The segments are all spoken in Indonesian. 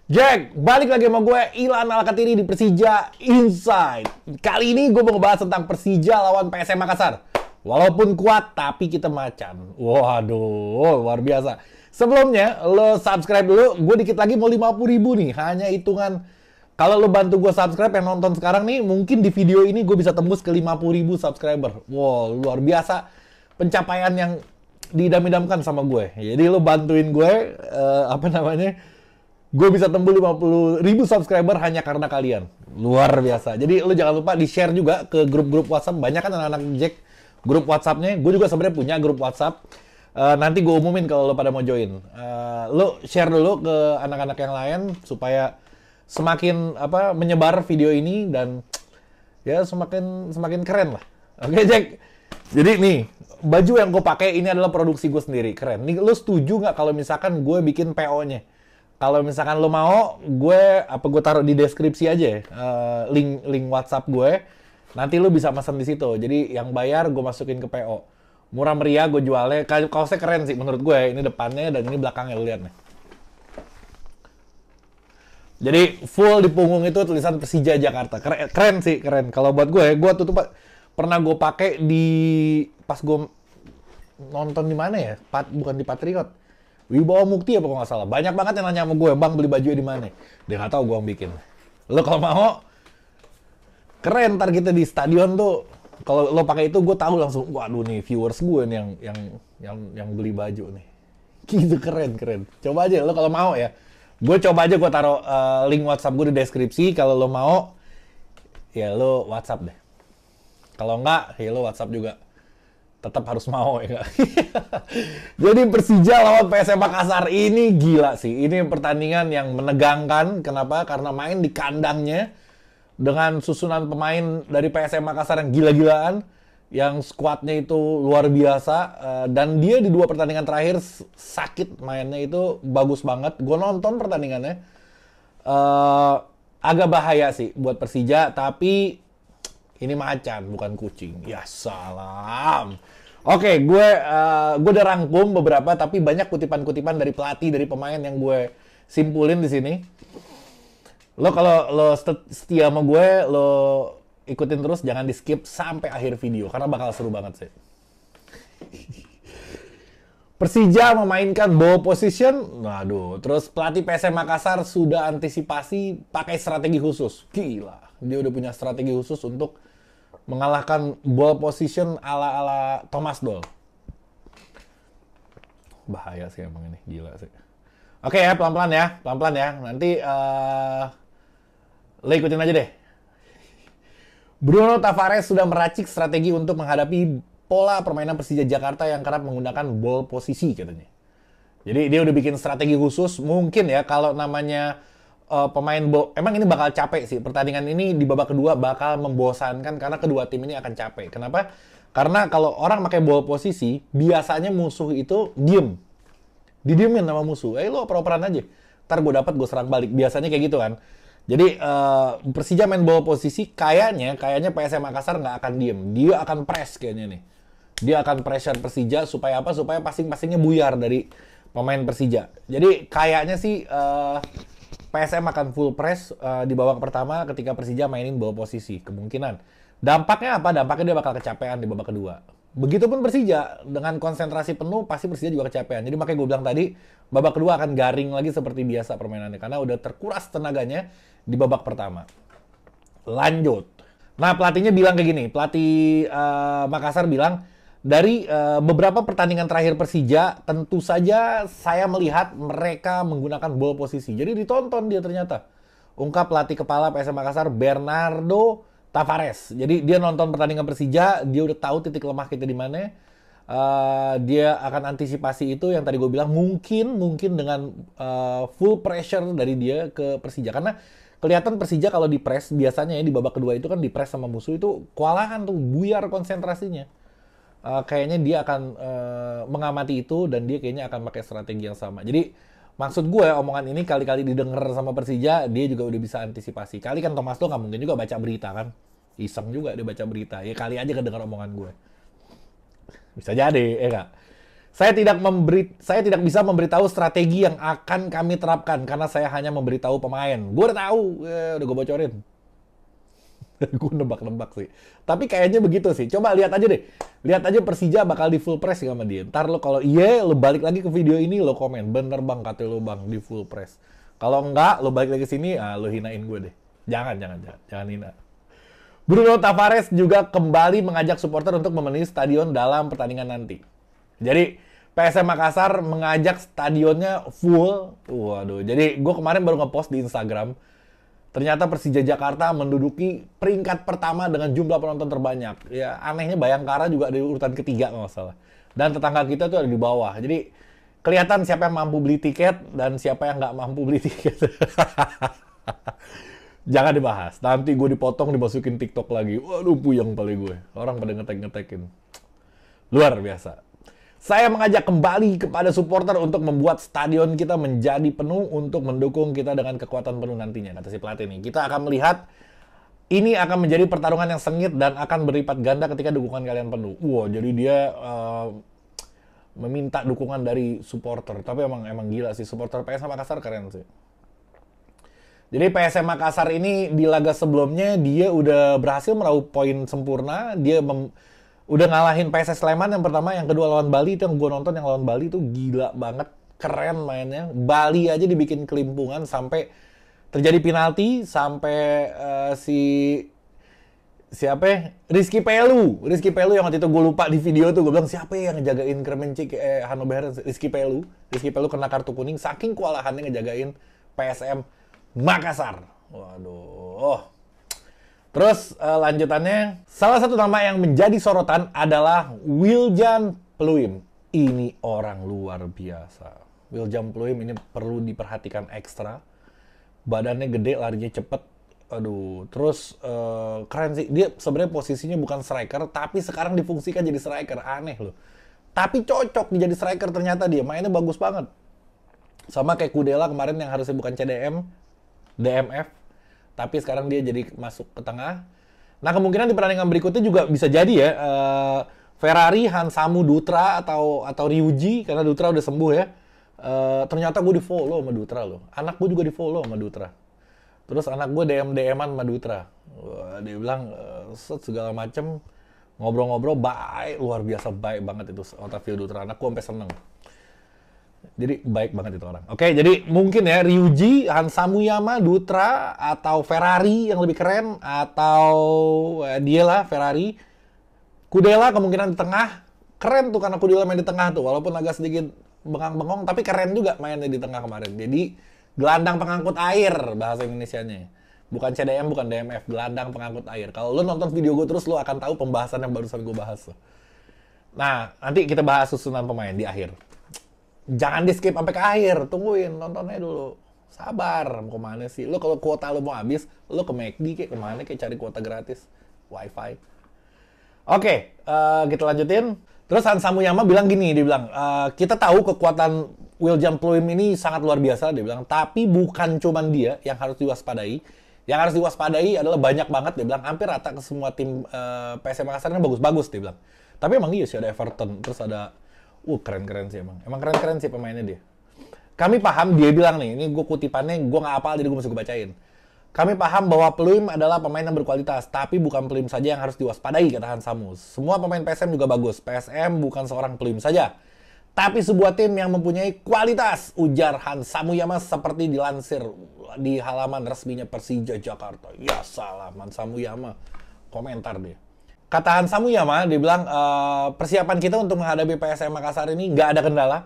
Jack, balik lagi sama gue, Ilan Alkatiri di Persija Inside. Kali ini gue mau ngebahas tentang Persija lawan PSM Makassar. Walaupun kuat, tapi kita macan. Waduh, luar biasa. Sebelumnya, lo subscribe dulu. Gue dikit lagi mau 50.000 nih. Hanya hitungan, kalau lo bantu gue subscribe yang nonton sekarang nih, mungkin di video ini gue bisa tembus ke 50.000 subscriber. Wow, luar biasa. Pencapaian yang diidam-idamkan sama gue. Jadi lo bantuin gue, gue bisa tembus 50.000 subscriber hanya karena kalian. Luar biasa. Jadi lu jangan lupa di-share juga ke grup-grup WhatsApp. Banyak kan anak-anak Jack grup WhatsApp-nya. Gue juga sebenarnya punya grup WhatsApp. Nanti gue umumin kalau lu pada mau join. Lu share dulu ke anak-anak yang lain supaya semakin menyebar video ini dan ya semakin keren lah. Oke, Jack. Jadi nih, baju yang gue pakai ini adalah produksi gue sendiri. Keren. Nih, lu setuju nggak kalau misalkan gue bikin PO-nya? Kalau misalkan lo mau, gue taruh di deskripsi aja ya, link WhatsApp gue. Nanti lo bisa pesan di situ. Jadi yang bayar gue masukin ke PO. Murah meriah gue jualnya. Kaosnya keren sih menurut gue. Ini depannya dan ini belakangnya, lo lihat nih. Jadi full di punggung itu tulisan Persija Jakarta. Keren sih, keren. Kalau buat gue tuh pernah gue pakai di pas gue nonton di mana ya? Bukan di Patriot. Wibawa Mukti apa kalau nggak salah. Banyak banget yang nanya sama gue, Bang beli baju di mana? Dia nggak tahu gue yang bikin. Lo kalau mau, keren ntar kita di stadion tuh. Kalau lo pakai itu, gue tahu langsung. Waduh nih viewers gue nih yang beli baju nih. Gitu keren. Coba aja lo kalau mau ya. Gue coba aja gue taruh link WhatsApp gue di deskripsi. Kalau lo mau, ya lo WhatsApp deh. Kalau nggak, ya lo WhatsApp juga. Tetap harus mau ya. Jadi Persija lawan PSM Makassar ini gila sih. Ini pertandingan yang menegangkan. Kenapa? Karena main di kandangnya dengan susunan pemain dari PSM Makassar yang gila-gilaan, yang skuadnya itu luar biasa. Dan dia di 2 pertandingan terakhir sakit mainnya itu bagus banget. Gue nonton pertandingannya. Agak bahaya sih buat Persija, tapi ini macan, bukan kucing. Ya salam. Oke, gue udah rangkum beberapa, tapi banyak kutipan-kutipan dari pelatih, dari pemain yang gue simpulin di sini. Lo kalau lo setia sama gue, lo ikutin terus, jangan di skip sampai akhir video, karena bakal seru banget sih. Persija memainkan ball position, waduh. Terus pelatih PSM Makassar sudah antisipasi pakai strategi khusus. Gila, dia udah punya strategi khusus untuk mengalahkan ball position ala Thomas Doll. Bahaya sih emang ini, gila sih. Oke ya, pelan-pelan ya. Nanti lo ikutin aja deh. Bruno Tavares sudah meracik strategi untuk menghadapi pola permainan Persija Jakarta yang kerap menggunakan ball posisi katanya. Jadi dia udah bikin strategi khusus, mungkin ya kalau namanya pemain emang ini bakal capek sih. Pertandingan ini di babak kedua bakal membosankan karena kedua tim ini akan capek. Kenapa? Karena kalau orang pakai ball posisi, biasanya musuh itu diem. Didiemin sama musuh. Lo oper-operan aja. Ntar gue dapat, gue serang balik. Biasanya kayak gitu kan. Jadi Persija main ball posisi, kayaknya PSM Makassar nggak akan diem. Dia akan press kayaknya nih. Dia akan pressure Persija supaya apa? Supaya passing-passingnya buyar dari pemain Persija. Jadi kayaknya sih PSM akan full press di babak pertama ketika Persija mainin ball posisi. Kemungkinan. Dampaknya apa? Dampaknya dia bakal kecapean di babak kedua. Begitupun Persija. Dengan konsentrasi penuh, pasti Persija juga kecapean. Jadi makanya gue bilang tadi, babak kedua akan garing lagi seperti biasa permainannya. Karena udah terkuras tenaganya di babak pertama. Lanjut. Nah, pelatihnya bilang kayak gini. Pelatih Makassar bilang, dari beberapa pertandingan terakhir Persija, tentu saja saya melihat mereka menggunakan ball posisi. Jadi ditonton dia ternyata. Ungkap pelatih kepala PSM Makassar, Bernardo Tavares. Jadi dia nonton pertandingan Persija, dia udah tahu titik lemah kita di mana. Dia akan antisipasi itu yang tadi gue bilang, mungkin dengan full pressure dari dia ke Persija. Karena kelihatan Persija kalau di press, biasanya ya di babak kedua itu kan di press sama musuh itu kewalahan tuh, buyar konsentrasinya. Kayaknya dia akan mengamati itu dan dia kayaknya akan pakai strategi yang sama. Jadi maksud gue omongan ini kali-kali didengar sama Persija, dia juga udah bisa antisipasi. Kali kan Thomas tuh nggak mungkin juga baca berita kan. Iseng juga dia baca berita. Ya kali aja kedengar omongan gue. Bisa jadi, ya nggak? Saya tidak bisa memberitahu strategi yang akan kami terapkan karena saya hanya memberitahu pemain. Gue udah tahu, udah gue bocorin. Gue nebak-nebak sih. Tapi kayaknya begitu sih. Coba lihat aja deh. Lihat aja Persija bakal di full press sama dia. Ntar lo kalau iya, lo balik lagi ke video ini, lo komen. Bener bang, kata lo bang, di full press. Kalau enggak, lo balik lagi ke sini, lo hinain gue deh. Jangan hina. Bruno Tavares juga kembali mengajak supporter untuk memenuhi stadion dalam pertandingan nanti. Jadi, PSM Makassar mengajak stadionnya full. Waduh, jadi gue kemarin baru nge-post di Instagram. Ternyata Persija Jakarta menduduki peringkat pertama dengan jumlah penonton terbanyak. Ya, anehnya Bayangkara juga di urutan ketiga nggak salah. Dan tetangga kita tuh ada di bawah. Jadi, kelihatan siapa yang mampu beli tiket dan siapa yang nggak mampu beli tiket. Jangan dibahas. Nanti gue dipotong, dimasukin TikTok lagi. Waduh, puyeng paling gue. Orang pada ngetek-ngetekin. Luar biasa. Saya mengajak kembali kepada supporter untuk membuat stadion kita menjadi penuh untuk mendukung kita dengan kekuatan penuh nantinya, kata si pelatih ini. Kita akan melihat ini akan menjadi pertarungan yang sengit dan akan berlipat ganda ketika dukungan kalian penuh. Wow, jadi dia meminta dukungan dari supporter. Tapi emang gila sih, supporter PSM Makassar keren sih. Jadi PSM Makassar ini di laga sebelumnya dia udah berhasil meraup poin sempurna. Dia udah ngalahin PSS Sleman yang pertama, yang kedua lawan Bali. Itu yang gue nonton, yang lawan Bali itu gila banget, keren mainnya. Bali aja dibikin kelimpungan sampai terjadi penalti, sampai siapa ya? Rizky Pelu yang waktu itu gue lupa di video tuh, gue bilang siapa yang ngejagain Kremencik Hannover. Rizky Pelu kena kartu kuning saking kewalahannya ngejagain PSM Makassar. Waduh. Terus lanjutannya, salah satu nama yang menjadi sorotan adalah Wiljan Pluim. Ini orang luar biasa. Wiljan Pluim ini perlu diperhatikan ekstra. Badannya gede, larinya cepet. Aduh, terus keren sih. Dia sebenarnya posisinya bukan striker, tapi sekarang difungsikan jadi striker. Aneh loh. Tapi cocok jadi striker ternyata dia. Mainnya bagus banget. Sama kayak Kudela kemarin yang harusnya bukan CDM, DMF. Tapi sekarang dia jadi masuk ke tengah. Nah, kemungkinan di pertandingan berikutnya juga bisa jadi ya. Ferrari, Hansamu, Dutra, atau Ryuji, karena Dutra udah sembuh ya. Ternyata gue di-follow sama Dutra loh. Anak gue juga di-follow sama Dutra. Terus anak gue DM-an sama Dutra. Wah, dia bilang, segala macem, ngobrol-ngobrol, baik, luar biasa baik banget itu Otavio Dutra. Anak gue sampai seneng. Jadi baik banget itu orang. Oke, jadi mungkin ya Ryuji, Hansamuyama, Dutra, atau Ferrari yang lebih keren, atau dia lah Ferrari. Kudela kemungkinan di tengah. Keren tuh karena Kudela main di tengah tuh, walaupun agak sedikit bengang-bengong, tapi keren juga mainnya di tengah kemarin. Jadi gelandang pengangkut air bahasa Indonesianya. Bukan CDM, bukan DMF, gelandang pengangkut air. Kalau lo nonton video gue terus, lo akan tahu pembahasan yang barusan gue bahas. Nah, nanti kita bahas susunan pemain di akhir. Jangan di-skip sampai ke akhir, tungguin, nontonnya dulu. Sabar, mau kemana sih? Lo kalau kuota lo mau habis, lo ke McD kayak kemana kayak cari kuota gratis, wifi. Oke, kita lanjutin. Terus Hansamuyama bilang gini, dia bilang, kita tahu kekuatan Wiljan Pluim ini sangat luar biasa, dia bilang, tapi bukan cuman dia yang harus diwaspadai. Yang harus diwaspadai adalah banyak banget, dia bilang, hampir rata ke semua tim PSM Makassar ini bagus-bagus, dia bilang. Tapi emang iya sih, ada Everton, terus ada keren-keren sih emang. Emang keren-keren sih pemainnya dia. Kami paham, dia bilang nih, ini gue kutipannya, gue nggak hafal jadi gue mesti gue bacain. Kami paham bahwa Pluim adalah pemain yang berkualitas, tapi bukan Pluim saja yang harus diwaspadai, kata Hansamu. Semua pemain PSM juga bagus. PSM bukan seorang Pluim saja, tapi sebuah tim yang mempunyai kualitas, ujar Hansamuyama seperti dilansir di halaman resminya Persija Jakarta. Ya salam, Hansamuyama. Komentar dia. Kata Hansamuyama, dia bilang, persiapan kita untuk menghadapi PSM Makassar ini nggak ada kendala.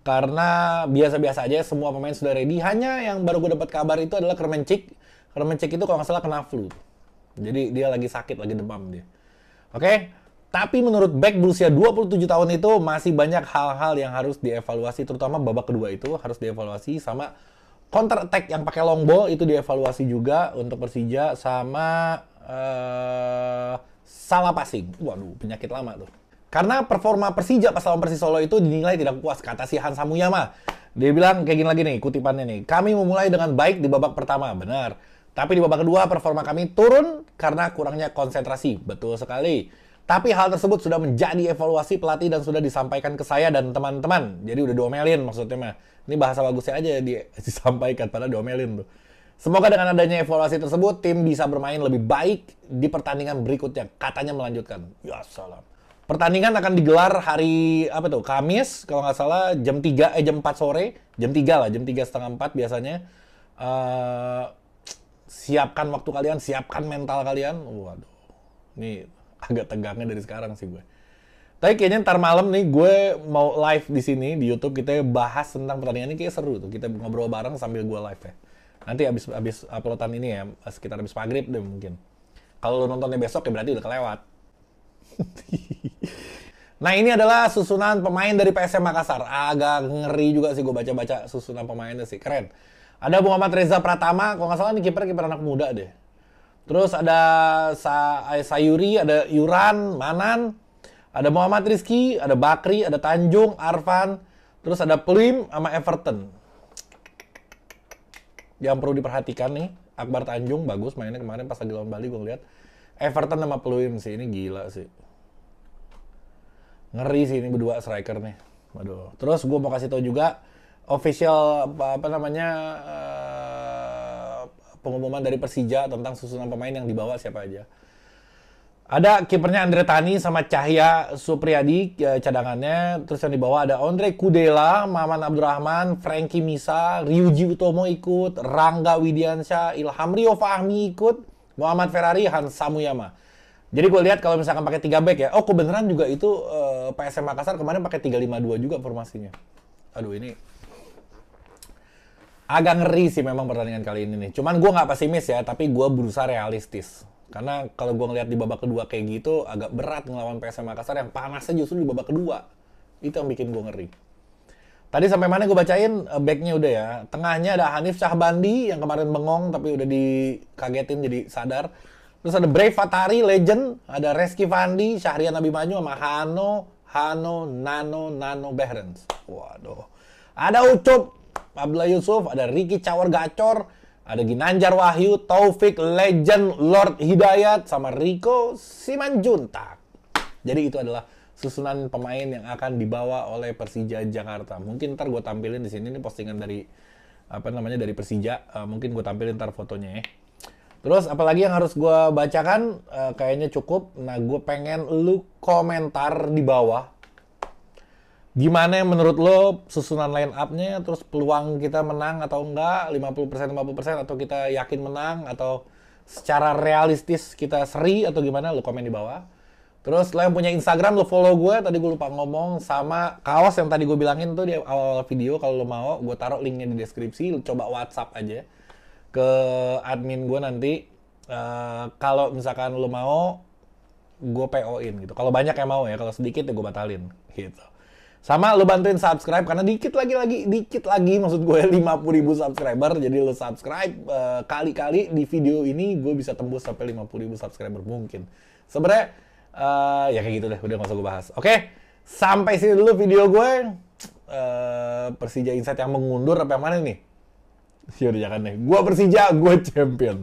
Karena biasa-biasa aja, semua pemain sudah ready. Hanya yang baru gue dapat kabar itu adalah Kremencik. Kremencik itu kalau nggak salah kena flu. Jadi dia lagi sakit, lagi demam dia. Oke? Tapi menurut Beck berusia 27 tahun itu masih banyak hal-hal yang harus dievaluasi. Terutama babak kedua itu harus dievaluasi. Sama counter attack yang pakai long ball itu dievaluasi juga untuk Persija. Sama salah passing. Waduh, penyakit lama tuh. Karena performa Persija pas lawan Persis Solo itu dinilai tidak puas, kata si Hansamuyama. Dia bilang kayak gini lagi nih, kutipannya nih. Kami memulai dengan baik di babak pertama, benar. Tapi di babak kedua performa kami turun karena kurangnya konsentrasi. Betul sekali. Tapi hal tersebut sudah menjadi evaluasi pelatih dan sudah disampaikan ke saya dan teman-teman. Jadi udah diomelin maksudnya mah. Ini bahasa bagusnya aja disampaikan, padahal diomelin tuh. Semoga dengan adanya evaluasi tersebut, tim bisa bermain lebih baik di pertandingan berikutnya. Katanya melanjutkan. Ya salam. Pertandingan akan digelar hari apa tuh? Kamis kalau nggak salah jam 4 sore, jam 3 lah, jam 3:30 biasanya. Siapkan waktu kalian, siapkan mental kalian. Waduh. Ini agak tegangnya dari sekarang sih gue. Tapi kayaknya ntar malam nih gue mau live di sini di YouTube, kita bahas tentang pertandingan ini, kayak seru tuh. Kita ngobrol bareng sambil gue live ya. Nanti abis uploadan ini ya, sekitar abis maghrib deh mungkin. Kalau lo nontonnya besok ya berarti udah kelewat. Nah ini adalah susunan pemain dari PSM Makassar. Agak ngeri juga sih gue baca-baca susunan pemainnya sih, keren. Ada Muhammad Reza Pratama, kalau nggak salah ini kiper anak muda deh. Terus ada Sayuri, ada Yuran, Manan, ada Muhammad Rizky, ada Bakri, ada Tanjung, Arfan, terus ada Plim sama Everton. Yang perlu diperhatikan nih, Akbar Tanjung bagus mainnya kemarin pas lagi lawan Bali gue ngeliat. Everton sama Pluim sih, ini gila sih. Ngeri sih ini berdua striker nih. Waduh. Terus gue mau kasih tau juga official pengumuman dari Persija tentang susunan pemain yang dibawa siapa aja. Ada kipernya Andre Tani sama Cahya Supriyadi cadangannya. Terus yang dibawa ada Andre Kudela, Maman Abdurrahman, Frankie Misa, Ryuji Utomo ikut, Rangga Widiansyah, Ilham Rio Fahmi ikut, Muhammad Ferrari, Hans Samuyama. Jadi gue lihat kalau misalkan pakai 3 back ya, kebenaran juga itu PSM Makassar kemarin pakai 3-5-2 juga formasinya. Aduh ini agak ngeri sih memang pertandingan kali ini nih. Cuman gue nggak pesimis ya, tapi gue berusaha realistis. Karena kalau gue ngeliat di babak kedua kayak gitu, agak berat ngelawan PSM Makassar yang panasnya justru di babak kedua. Itu yang bikin gue ngeri. Tadi sampai mana gue bacain backnya udah ya. Tengahnya ada Hanif Syahbandi yang kemarin bengong tapi udah dikagetin jadi sadar. Terus ada Brave Fatari, legend. Ada Reski Fandi, Syahrian Abimanyu sama Nano Behrens. Waduh. Ada Ucup, Abdullah Yusuf, ada Ricky Cawar Gacor, ada Ginanjar Wahyu, Taufik, legend, Lord Hidayat, sama Rico Simanjuntak. Jadi itu adalah susunan pemain yang akan dibawa oleh Persija Jakarta. Mungkin ntar gue tampilin di sini, ini postingan dari dari Persija. Mungkin gue tampilin ntar fotonya ya. Terus apalagi yang harus gue bacakan, kayaknya cukup. Nah gue pengen lu komentar di bawah. Gimana menurut lo susunan line up-nya, terus peluang kita menang atau enggak, 50%, atau kita yakin menang, atau secara realistis kita seri, atau gimana, lo komen di bawah. Terus lo yang punya Instagram, lo follow gue, tadi gue lupa ngomong, sama kaos yang tadi gue bilangin tuh di awal video, kalau lo mau, gue taruh linknya di deskripsi, lo coba WhatsApp aja ke admin gue nanti. Kalau misalkan lo mau, gue PO-in gitu. Kalau banyak yang mau ya, kalau sedikit ya gue batalin gitu. Sama lu bantuin subscribe karena dikit lagi maksud gue 50.000 subscriber. Jadi lu subscribe kali-kali di video ini gue bisa tembus sampai 50.000 subscriber mungkin. Sebenarnya ya kayak gitu deh, udah nggak usah gue bahas. Oke, sampai sini dulu video gue. Persija Insight yang mengundur apa yang mana nih? Yaudah jangan deh. Gue Persija, gue champion.